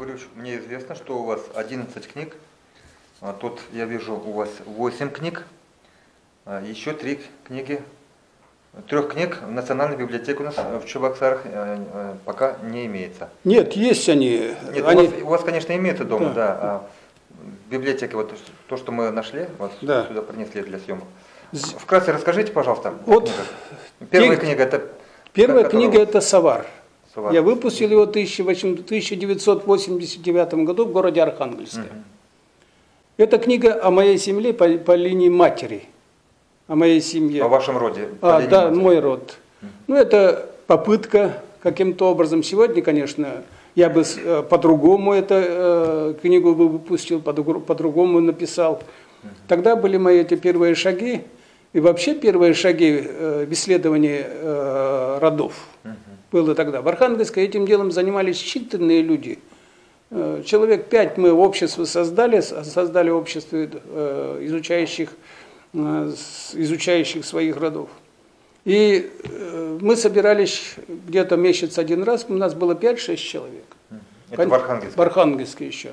Гурьевич, мне известно, что у вас 11 книг. Тут я вижу у вас 8 книг, еще 3 книги. 3 книг в Национальной библиотеке у нас в Чебоксарах пока не имеется. Нет, есть они. Нет, у вас, конечно, имеется дома, да. А в библиотеке вот то, что мы нашли, вас сюда принесли для съемок. Вкратце расскажите, пожалуйста. Вот первая книга это... Первая книга это «Совар». Я выпустил его в 1989 году в городе Архангельске. Это книга о моей семье по линии матери. О моей семье. О вашем роде. Да, мой род. Ну, это попытка каким-то образом. Сегодня, конечно, я бы по-другому эту книгу выпустил, по-другому написал. Тогда были мои эти первые шаги. И вообще первые шаги в исследовании родов было тогда. В Архангельске этим делом занимались считанные люди. Человек 5 мы общество создали общество изучающих своих родов. И мы собирались где-то месяц один раз, у нас было 5-6 человек. Это в Архангельске? В Архангельске еще.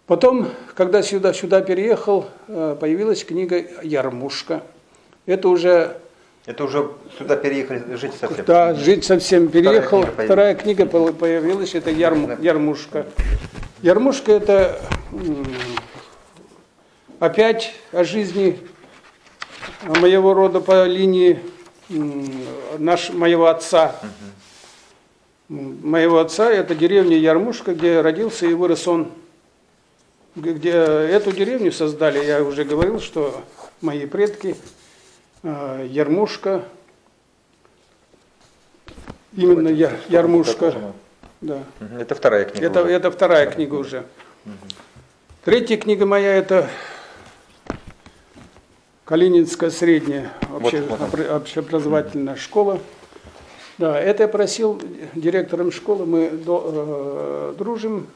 Потом, когда сюда переехал, появилась книга «Ярмушка». Это уже сюда переехали жить совсем? Да, жить совсем переехал. Вторая книга появилась, это «Ярмушка». «Ярмушка» это опять о жизни моего рода по линии моего отца. Моего отца это деревня Ярмушка, где родился и вырос он. Где эту деревню создали, я уже говорил, что мои предки, Ярмушка, именно Ярмушка. Да. Это вторая книга. Это вторая книга уже. Третья книга моя это Калининская средняя общеобразовательная школа. Да, это я просил директором школы, мы дружим.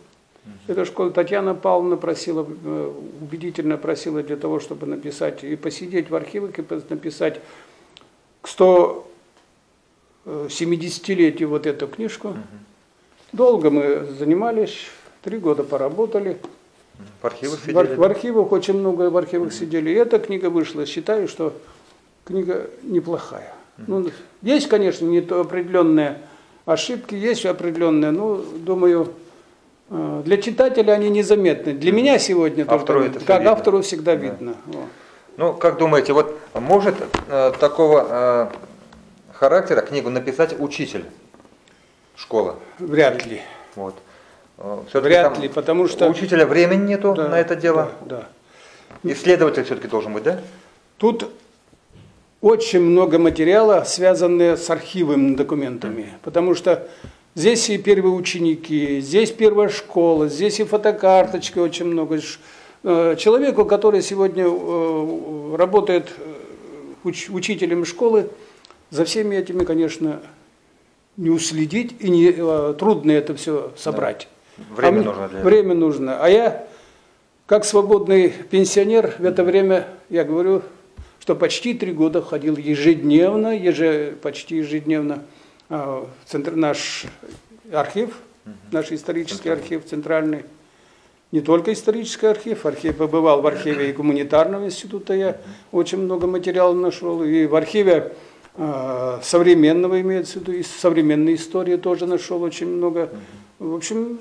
Эта школа Татьяна Павловна просила, убедительно просила для того, чтобы написать и посидеть в архивах, и написать к 170-летию вот эту книжку. Долго мы занимались, 3 года поработали. В архивах сидели? В архивах, очень много в архивах сидели. И эта книга вышла. Считаю, что книга неплохая. Ну, есть, конечно, не то определенные ошибки, есть определенные, но, думаю, для читателя они незаметны. Для меня сегодня как автору всегда видно. Ну, как думаете, вот может такого характера книгу написать учитель школы? Вряд ли. Вот. Вряд ли, потому что... У учителя времени нету на это дело? Да. Исследователь все-таки должен быть, да? Тут очень много материала, связанного с архивными документами, потому что здесь и первые ученики, здесь первая школа, здесь и фотокарточки очень много. Человеку, который сегодня работает учителем школы, за всеми этими, конечно, не уследить и трудно это все собрать. Да. Время нужно для этого. Время нужно. А я, как свободный пенсионер, в это время, я говорю, что почти 3 года ходил ежедневно, почти ежедневно в наш архив, наш исторический архив центральный. Не только исторический архив, побывал в архиве и гуманитарного института, я очень много материалов нашел, и в архиве современного, имеется в виду, и современной истории тоже нашел очень много. В общем,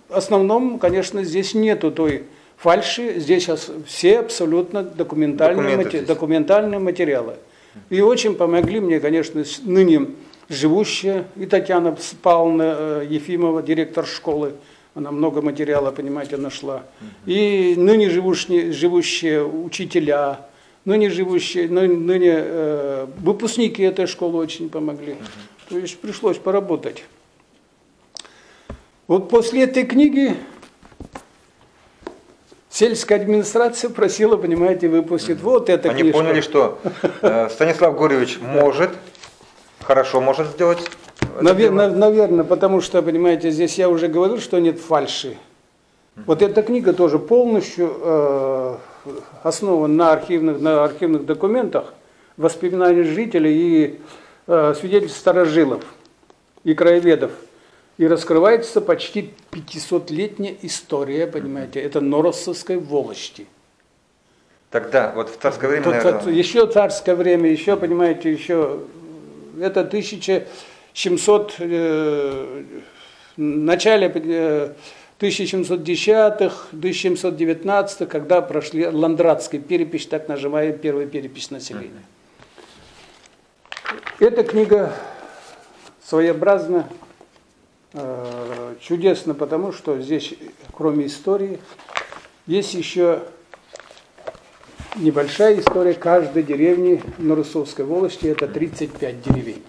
в основном, конечно, здесь нету той фальши, здесь все абсолютно документальные материалы. И очень помогли мне, конечно, ныне живущая, и Татьяна Павловна Ефимова, директор школы, она много материала, понимаете, нашла. И ныне живущие учителя, ныне выпускники этой школы очень помогли. То есть пришлось поработать. Вот после этой книги сельская администрация просила, понимаете, выпустить вот эта книжка. Они поняли, что Станислав Гурьевич хорошо может сделать. Наверное, потому что, понимаете, здесь я уже говорил, что нет фальши. Вот эта книга тоже полностью основана на архивных документах, воспоминаниях жителей и свидетельств старожилов и краеведов. И раскрывается почти 500-летняя история, понимаете, это Норосовской волости. Тогда, вот в царское время, наверное... Еще царское время, еще, понимаете, еще... Это 1700... в начале 1710-х, 1719-х, когда прошли Ландратская перепись, так называемая первая перепись населения. Эта книга своеобразна, чудесно, потому что здесь, кроме истории, есть еще небольшая история каждой деревни Норосовской волости, это 35 деревень.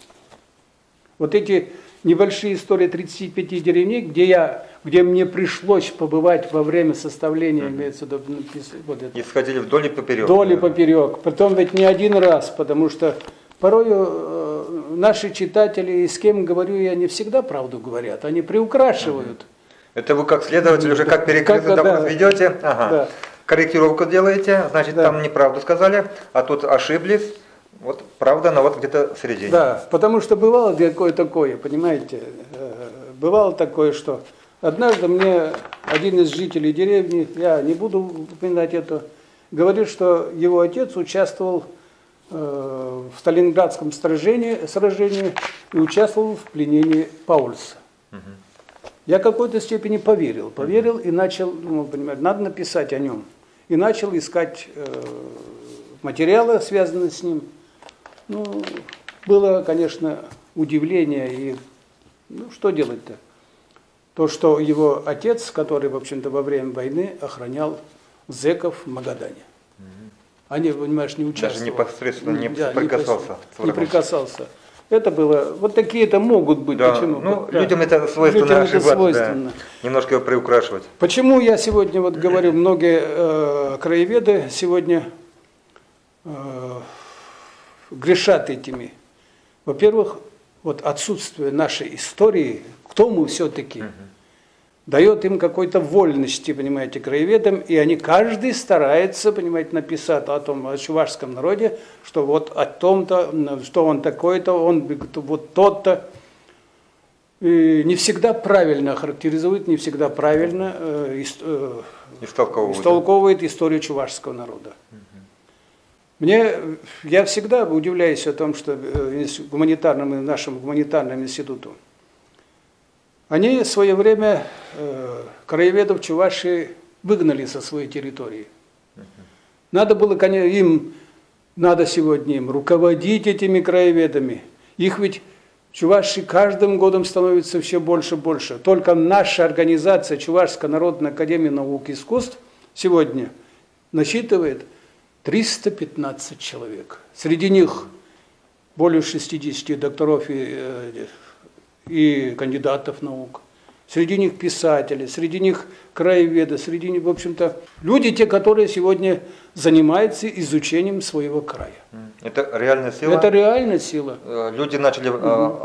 Вот эти небольшие истории 35 деревней, где мне пришлось побывать во время составления, имеется в виду, вот это. И сходили вдоль и поперек. Вдоль и поперек. Потом ведь не один раз, потому что порою наши читатели, с кем говорю я, не всегда правду говорят, они приукрашивают. Это вы как следователь уже как перекрытый допрос ведете, Да. корректировку делаете, значит там неправду сказали, а тут ошиблись, вот правда, но вот где-то в середине. Да, потому что бывало такое, понимаете, бывало такое, что однажды мне один из жителей деревни, я не буду упоминать это, говорит, что его отец участвовал в Сталинградском сражении и участвовал в пленении Паульса. Я в какой-то степени поверил и начал, понимаете, надо написать о нем. И начал искать материалы, связанные с ним. Ну, было, конечно, удивление, и что делать-то? То, что его отец, который, в общем-то, во время войны охранял зэков в Магадане. Они, понимаешь, не участвовали. Даже непосредственно не прикасался. Не прикасался. Это было, вот такие-то могут быть. Да, почему? ну, Да. людям это свойственно Людям ошибаться, это свойственно. да, немножко его приукрашивать. Почему я сегодня вот говорю, многие краеведы сегодня грешат этими? Во-первых, вот отсутствие нашей истории, кто мы все-таки, дает им какой-то вольности, понимаете, краеведам, и они каждый старается, понимаете, написать о том, о чувашском народе, что вот о том-то, что он такой-то, он вот тот-то. И не всегда правильно характеризует, не всегда правильно истолковывает историю чувашского народа. Я всегда удивляюсь о том, что нашему гуманитарному институту, они в свое время краеведов Чувашии выгнали со своей территории. Надо было, конечно, надо сегодня им руководить этими краеведами. Их ведь в Чувашии каждым годом становится все больше и больше. Только наша организация, Чувашская народная академия наук и искусств, сегодня насчитывает 315 человек. Среди них более 60 докторов и кандидатов наук. Среди них писатели, среди них краеведы, среди них, в общем-то, люди, те, которые сегодня занимаются изучением своего края. Это реальная сила? Это реальная сила. Люди начали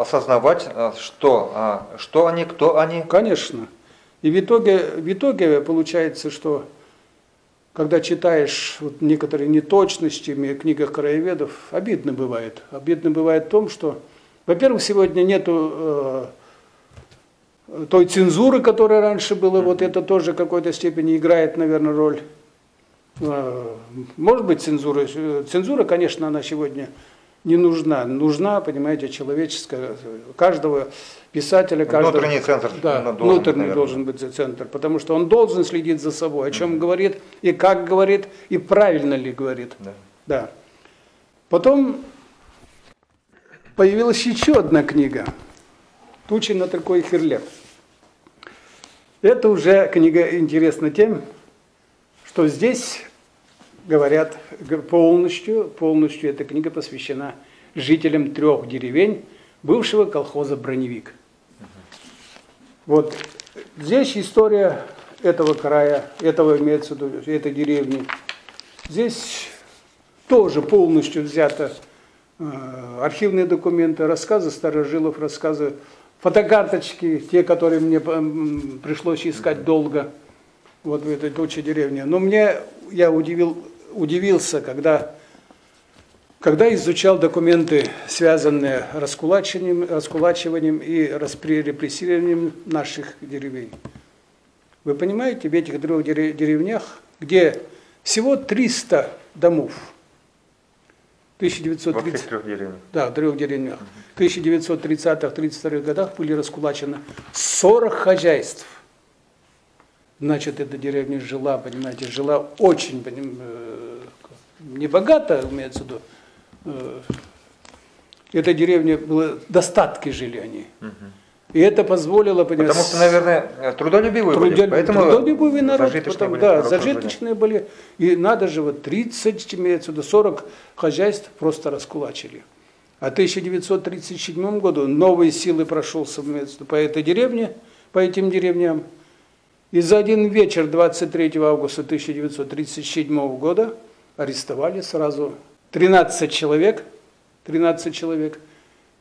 осознавать, что они, кто они? Конечно. И в итоге получается, что когда читаешь вот некоторые неточности в книгах краеведов, обидно бывает. Обидно бывает в том, что, во-первых, сегодня нету той цензуры, которая раньше была, вот это тоже в какой-то степени играет, наверное, роль. Может быть, цензура. Цензура, конечно, она сегодня не нужна. Нужна, понимаете, человеческая. Каждого писателя, каждого... Внутренний центр. Да, внутренний должен быть центр, потому что он должен следить за собой, о чем говорит, и как говорит, и правильно ли говорит. Да. Потом появилась еще одна книга. «Тучи на такой херлеп». Это уже книга интересна тем, что здесь говорят полностью эта книга посвящена жителям 3 деревень бывшего колхоза «Броневик». Вот здесь история этого края, имеется в виду, этой деревни. Здесь тоже полностью взято архивные документы, рассказы старожилов, рассказы, фотокарточки, те, которые мне пришлось искать долго, вот в этой туче деревне. Но я удивился, когда Когда изучал документы, связанные с раскулачиванием и репрессированием наших деревень, вы понимаете, в этих трех деревнях, где всего 300 домов, 1930, да, в трех деревнях, в 1930-32 годах были раскулачены 40 хозяйств. Значит, эта деревня жила, понимаете, жила очень небогато, имеется в виду. Эта деревня была, достатки жили они. И это позволило, понимаете... Потому что, наверное, трудолюбивые были. Поэтому трудолюбивый народ, зажиточные потом, были, зажиточные были. И надо же, вот 30, имеется в виду, 40 хозяйств просто раскулачили. А в 1937 году новые силы прошелся по этой деревне, по этим деревням. И за один вечер 23 августа 1937 года арестовали сразу 13 человек,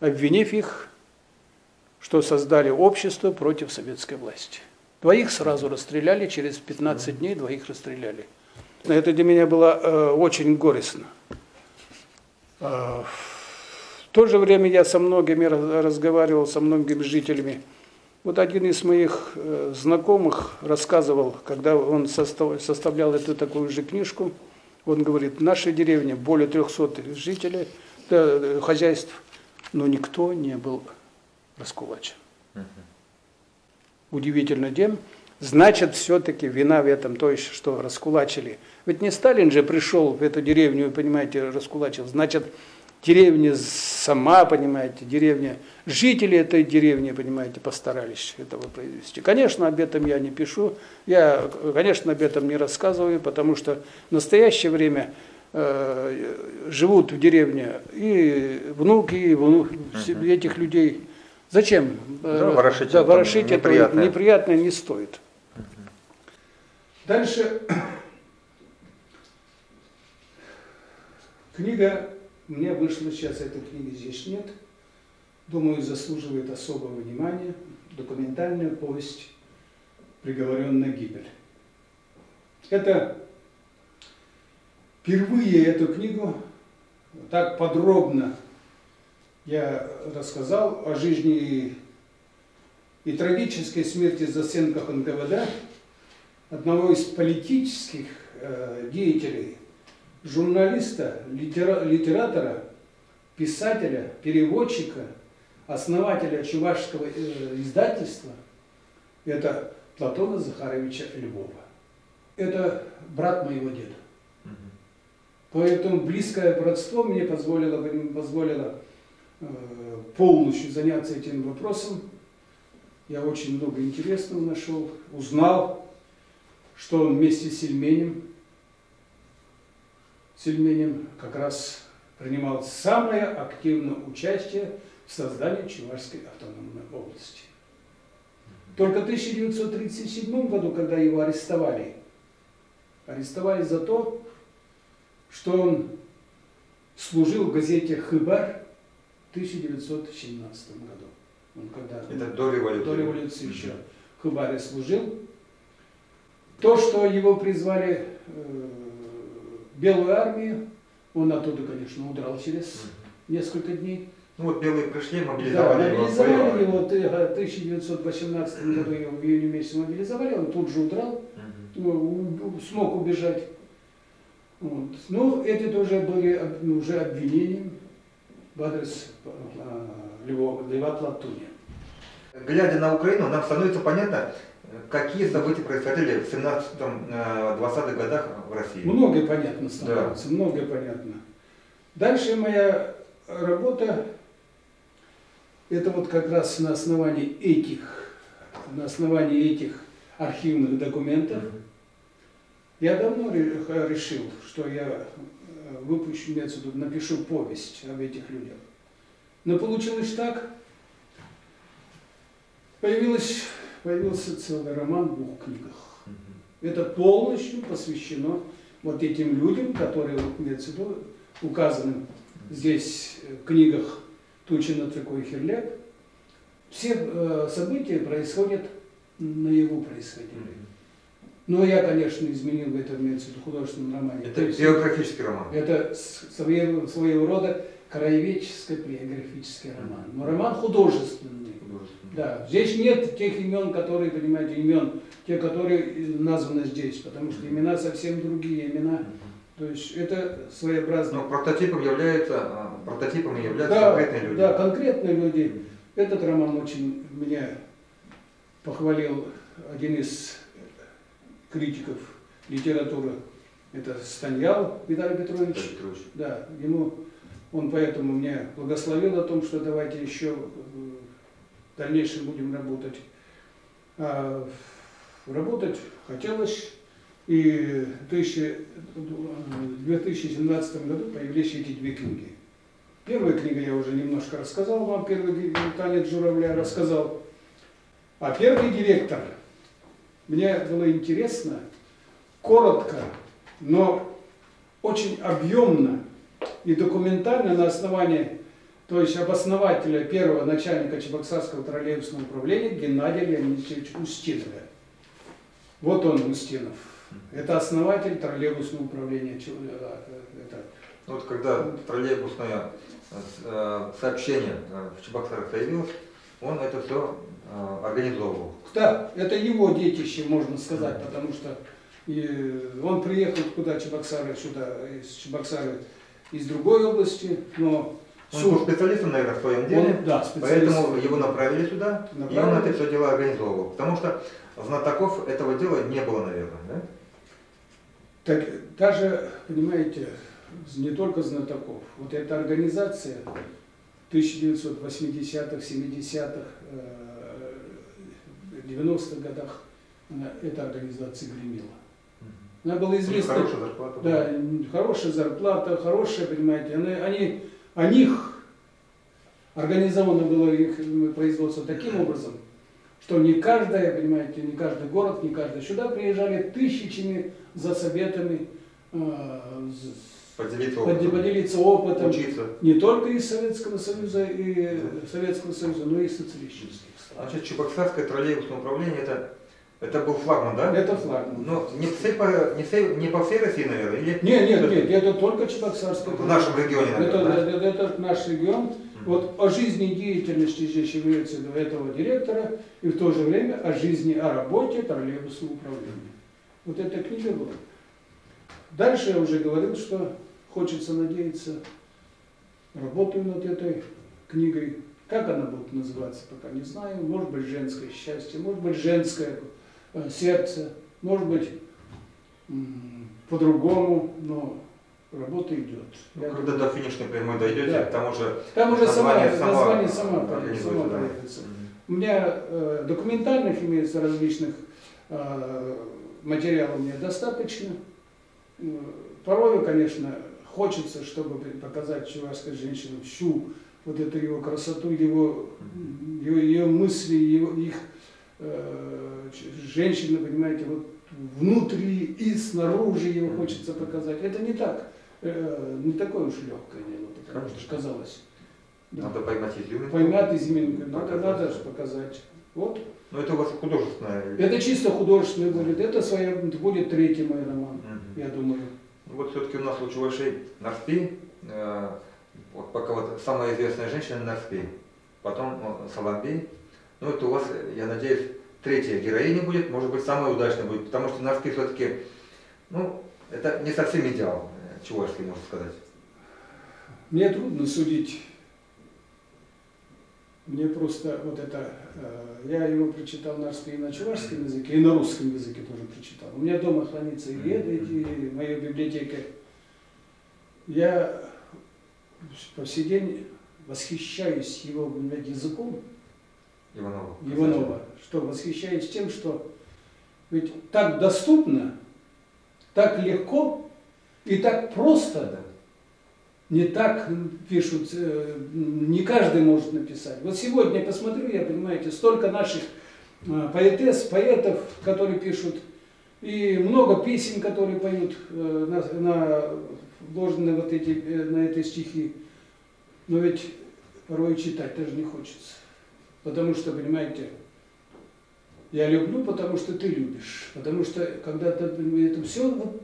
обвинив их, что создали общество против советской власти. Двоих сразу расстреляли, через 15 дней двоих расстреляли. Это для меня было очень горестно. В то же время я со многими разговаривал, со многими жителями. Вот один из моих знакомых рассказывал, когда он составлял эту такую же книжку, он говорит, в нашей деревне более 300 жителей, хозяйств, но никто не был раскулачен. Удивительно тем, значит, все-таки вина в этом, то есть, что раскулачили. Ведь не Сталин же пришел в эту деревню, понимаете, раскулачил. Значит, деревня сама, понимаете, деревня, жители этой деревни, понимаете, постарались этого произвести. Конечно, об этом я не пишу, я, конечно, об этом не рассказываю, потому что в настоящее время живут в деревне и внуки, и этих людей. Зачем? Ворошить, ворошить это неприятно не стоит. Дальше. Книга, у меня вышла сейчас, этой книги здесь нет. Думаю, заслуживает особого внимания. Документальная повесть «Приговоренный на гибель». Это впервые эту книгу так подробно я рассказал о жизни и трагической смерти в застенках НКВД одного из политических деятелей, журналиста, литератора, писателя, переводчика, основателя чувашского издательства, это Платона Захаровича Львова. Это брат моего деда. Поэтому близкое братство мне позволило полностью заняться этим вопросом. Я очень много интересного нашел, узнал, что он вместе с Сельменем как раз принимал самое активное участие в создании Чувашской автономной области. Только в 1937 году, когда его арестовали за то, что он служил в газете «Хыбар» в 1917 году. Он когда это до революции еще в Хыбаре служил. То, что его призвали в Белую армию, он оттуда, конечно, удрал через несколько дней. Ну вот белые пришли, мобилизовали его. Мобилизовали его в 1918 году, его в июне месяце мобилизовали, он тут же удрал, смог убежать. Вот. Но эти тоже были уже обвинения в адрес Льва Платуния. Глядя на Украину, нам становится понятно, какие события происходили в 17-20-х годах в России. Многое понятно становится, да. Многое понятно. Дальше моя работа, это вот как раз на основании этих архивных документов. Я давно решил, что я выпущу, напишу повесть об этих людях. Но получилось так, появился целый роман в 2 книгах. Это полностью посвящено вот этим людям, которые указаны здесь в книгах Тучина, Цикой, Херлеп. Все события происходят наяву происходили. Но я, конечно, изменил это, имеется в виду, художественном романе. Это биографический роман. Это своего рода краеведческо-биографический роман. Но роман художественный. Да, здесь нет тех имен, которые, понимаете, те, которые названы здесь, потому что имена совсем другие имена. То есть это своеобразно. Но прототипами являются Да, конкретные люди. да, конкретные люди. Этот роман очень меня похвалил один из критиков литературы. Это Станьял Виталий Петрович. Да, он поэтому меня благословил о том, что давайте еще в дальнейшем будем работать. А работать хотелось, и в 2017 году появились эти две книги. Первая книга я уже немножко рассказал вам, первый танец журавля рассказал. А первый директор, мне было интересно, коротко, но очень объемно и документально на основании, то есть обоснователя первого начальника Чебоксарского троллейбусного управления Геннадия Леонидовича Устинова. Вот он, Устинов. Это основатель троллейбусного управления. Вот когда троллейбусное сообщение в Чебоксарах появилось, он это все организовывал. Да, это его детище, можно сказать, потому что он приехал куда Чебоксары, сюда, из Чебоксары, из другой области, но... Он был специалистом, наверное, в своем деле, да, поэтому его направили сюда, и он это все дело организовывал. Потому что знатоков этого дела не было, наверное, да? Так, даже, понимаете, не только знатоков. Вот эта организация в 1980-х, 70-х, 90-х годах, эта организация гремела. Она была известна. Хорошая зарплата. Да, хорошая зарплата, хорошая, понимаете. О них организовано было их производство таким образом, что не каждый город, не каждый. Сюда приезжали тысячами за советами, поделиться опытом, учиться. Не только из Советского Союза, но и из социалистических стран. Значит, Чебоксарское троллейбусное управление это был флагман, да? Это флагман. Но не по всей России, наверное? Или... Нет, это только Чебоксарское. В нашем регионе, наверное, это наш регион. Вот о жизнедеятельности здесь имеется в виду этого директора, и в то же время о работе троллейбусного управления. Вот эта книга была. Дальше я уже говорил, что хочется надеяться, работаю над этой книгой. Как она будет называться, пока не знаю. Может быть, женское счастье, может быть, женское сердце, может быть, по-другому, но работа идет. Когда до финишной прямой дойдете, да. там уже название само появится. У меня документальных имеется различных материалов мне достаточно. Порой, конечно, хочется, чтобы показать чувашской женщине всю вот эту его красоту, ее мысли, их женщины, понимаете, вот внутри и снаружи его хочется показать. Это не так, не такое уж легкое дело, потому что казалось. Да. Надо поймать изюминку. Поймать изюминку, надо же показать. Вот. Но это у вас художественное. Это чисто художественный будет. Это будет третий мой роман, я думаю. Вот все-таки у нас у чувашей Нарспи, вот пока вот самая известная женщина Нарспи, потом Саламбей. Ну это у вас, я надеюсь, третья героиня будет, может быть, самая удачная будет, потому что Нарспи все-таки, это не совсем идеал чувашский, можно сказать. Мне трудно судить. Мне просто я его прочитал Нарспи на чувашском языке, и на русском языке тоже прочитал. У меня дома хранится и в моей библиотеке. Я по сей день восхищаюсь его языком, Иванова, что восхищаюсь тем, что ведь так доступно, так легко и так просто, не так пишут, не каждый может написать. Вот сегодня я посмотрю, понимаете, столько наших поэтов, которые пишут, и много песен, которые поют вложены на эти стихи. Но ведь порой читать даже не хочется. Потому что, понимаете, Я люблю, потому что ты любишь. Потому что когда ты это все, вот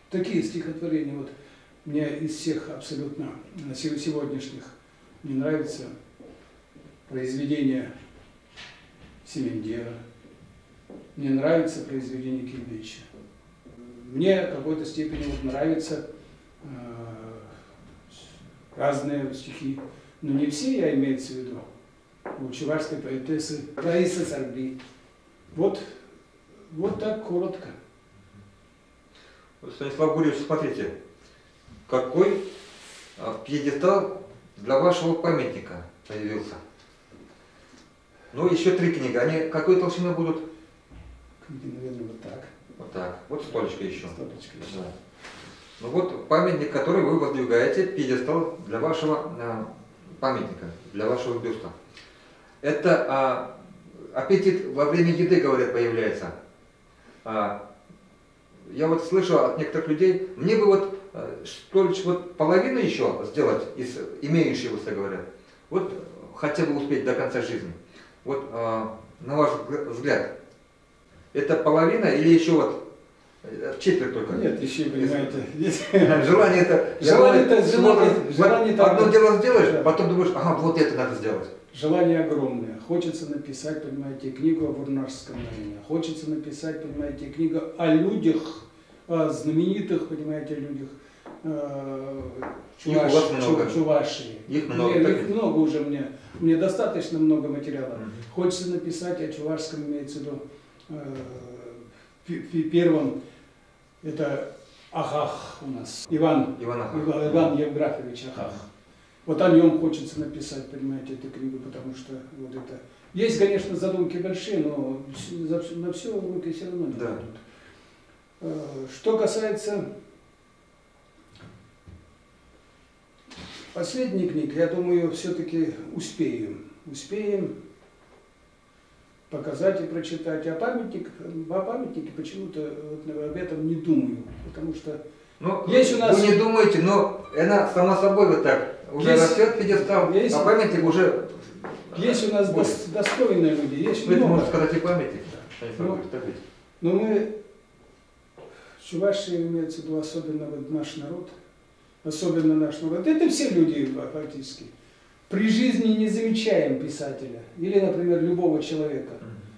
такие стихотворения, вот мне из всех абсолютно сегодняшних мне нравится произведение Семендера, мне нравится произведение Кильбича. Мне в какой-то степени вот нравятся разные стихи, но не все, я имеется в виду, у чувашской поэтессы Раисы Сарби. Вот так коротко. Станислав Гурьевич, смотрите, какой пьедестал для вашего памятника появился. Ну, еще 3 книги. Они какой толщины будут? Книги, наверное, вот так. Вот так. Вот столечко еще. Столечко еще. Да. Ну вот памятник, который вы воздвигаете, пьедестал для вашего памятника, для вашего бюста. Это аппетит во время еды, говорят, появляется. Я вот слышу от некоторых людей, мне бы вот столечко, вот половину еще сделать из имеющегося, говорят. Вот хотя бы успеть до конца жизни. Вот на ваш взгляд, это половина или еще вот четверть только? Нет, еще, понимаете, Желание это... желание одно дело сделаешь, да. Потом думаешь, ага, вот это надо сделать. Желание огромное. Хочется написать, понимаете, книгу о Бурнашском районе. Хочется написать, понимаете, книгу о людях, о знаменитых, понимаете, людях Чувашии. Их много. Их много уже мне. Мне достаточно много материала. Хочется написать о чувашском, имеется в виду, первом, это Ахах у нас. Иван Евграфович Ахах. Вот о нем хочется написать, понимаете, эту книгу, потому что вот это... Есть, конечно, задумки большие, но на все руки все равно не дадут. Что касается последней книги, я думаю, все-таки успеем показать и прочитать. А памятники почему-то вот об этом не думаю, потому что ну, есть у нас... Вы не думаете, но она сама собой вот так уже растет пьедестал, а памятник уже... Есть у нас достойные люди, есть много. Это можно сказать и памятник. Но мы, Чувашия имеется в виду, особенно вот наш народ, это все люди фактически. При жизни не замечаем писателя, или, например, любого человека.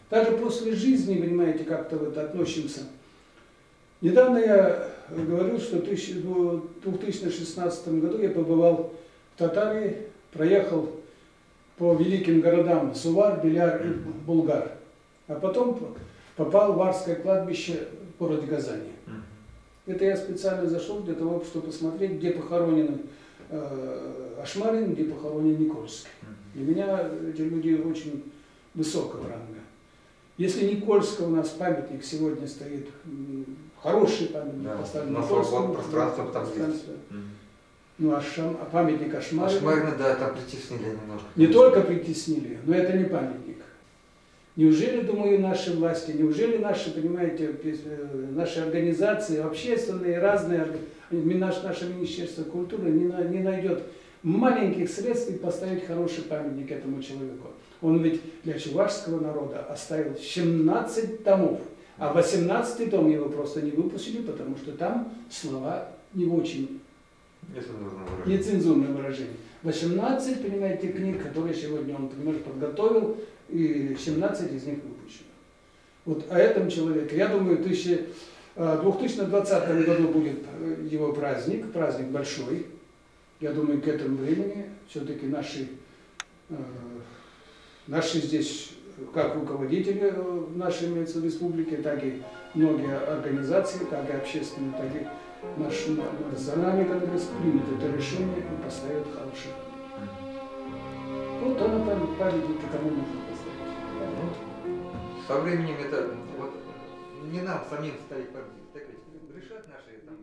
Даже после жизни, понимаете, как-то вот относимся. Недавно я говорил, что в 2016 году я побывал в Татарии, проехал по великим городам Сувар, Беляр и Булгар, а потом попал в Варское кладбище в городе Казани. Это я специально зашел для того, чтобы посмотреть, где похоронены Ашмарин, где похоронен Никольский. Для меня эти люди очень высокого ранга. Если Никольского у нас памятник сегодня стоит, хороший памятник, да, поставлен на Никольскому, пространство. Ну, а памятник Ашмарину... Ашмарина, да, там притеснили немножко. Не только притеснили, но это не памятник. Неужели, думаю, наши власти, неужели наши, понимаете, наши организации, общественные, разные, наше Министерство культуры не найдет маленьких средств и поставить хороший памятник этому человеку? Он ведь для чувашского народа оставил 17 томов, а 18-й том его просто не выпустили, потому что там слова не очень нецензурное выражение. 18, понимаете, книг, которые сегодня он, например, подготовил, и 17 из них выпущено. Вот о этом человеке, я думаю, в 2020 году будет его праздник большой. Я думаю, к этому времени все-таки наши здесь, как руководители нашей, имеется в республике, так и многие организации, как и общественные, так и наш национальный конгресс примет это решение и поставит хороший. Вот он памятник, кому нужно поставить. Со временем это вот не нам самим ставить памятник, так ведь решать наши там.